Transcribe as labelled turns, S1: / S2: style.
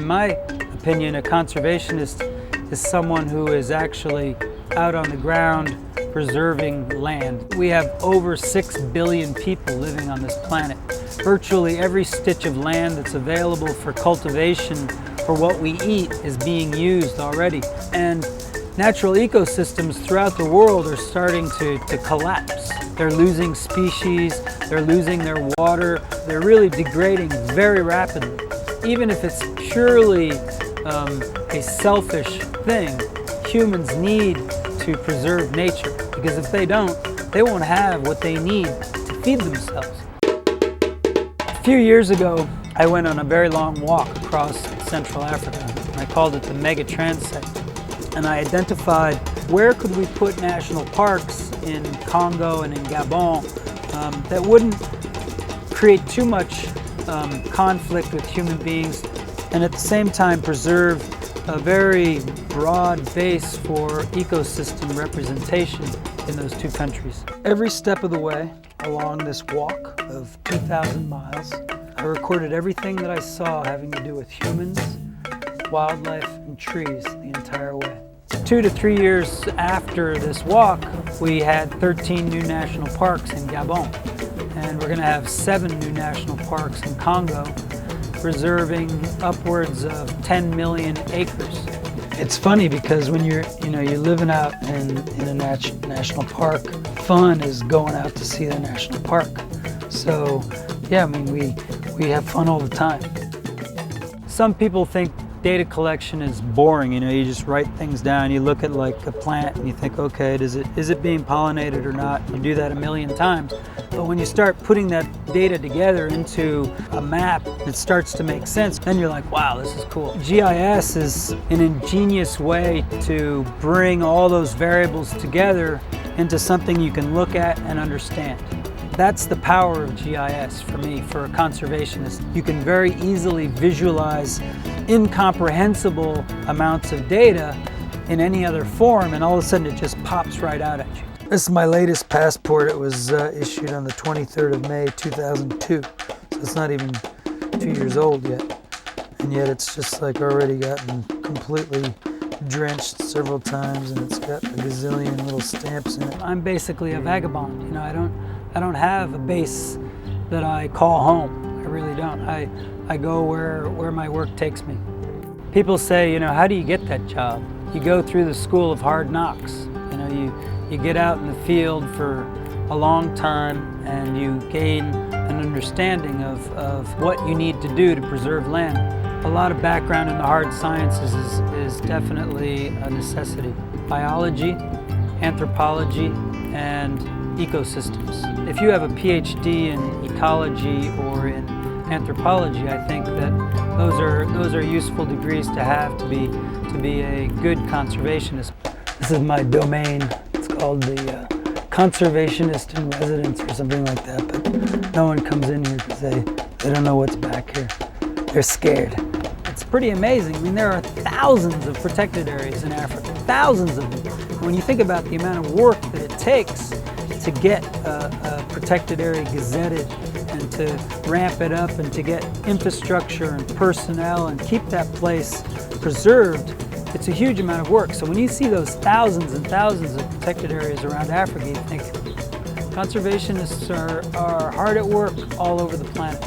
S1: In my opinion, a conservationist is someone who is actually out on the ground preserving land. We have over 6 billion people living on this planet. Virtually every stitch of land that's available for cultivation for what we eat is being used already. And natural ecosystems throughout the world are starting to collapse. They're losing species, they're losing their water, they're really degrading very rapidly. Even if it's purely a selfish thing, humans need to preserve nature, because if they don't, they won't have what they need to feed themselves. A few years ago, I went on a very long walk across Central Africa, and I called it the Mega Transect. And I identified where could we put national parks in Congo and in Gabon that wouldn't create too much conflict with human beings, and at the same time preserve a very broad base for ecosystem representation in those two countries. Every step of the way along this walk of 2,000 miles, I recorded everything that I saw having to do with humans, wildlife, and trees the entire way. 2 to 3 years after this walk, we had 13 new national parks in Gabon, and we're going to have 7 new national parks in Congo, preserving upwards of 10 million acres. It's funny because when you're living out in a national park, fun is going out to see the national park. So yeah, I mean, we have fun all the time. Some people think data collection is boring. You just write things down, you look at like a plant and you think, okay, is it being pollinated or not? You do that a million times. But when you start putting that data together into a map, it starts to make sense. Then you're like, wow, this is cool. GIS is an ingenious way to bring all those variables together into something you can look at and understand. That's the power of GIS for me, for a conservationist. You can very easily visualize incomprehensible amounts of data in any other form, and all of a sudden it just pops right out at you. This is my latest passport. It was issued on the 23rd of May, 2002. So it's not even 2 years old yet. And yet it's just like already gotten completely drenched several times, and it's got a gazillion little stamps in it. I'm basically a vagabond. I don't have a base that I call home. I really don't. I go where my work takes me. People say, how do you get that job? You go through the school of hard knocks. You get out in the field for a long time and you gain an understanding of what you need to do to preserve land. A lot of background in the hard sciences is definitely a necessity. Biology, anthropology, and ecosystems. If you have a PhD in ecology or in anthropology, I think that those are useful degrees to have to be a good conservationist. This is my domain. It's called the Conservationist in Residence or something like that, but no one comes in here because they don't know what's back here. They're scared. It's pretty amazing. I mean, there are thousands of protected areas in Africa, thousands of them. And when you think about the amount of work that it takes to get a protected area gazetted and to ramp it up and to get infrastructure and personnel and keep that place preserved, it's a huge amount of work. So when you see those thousands and thousands of protected areas around Africa, you think conservationists are hard at work all over the planet.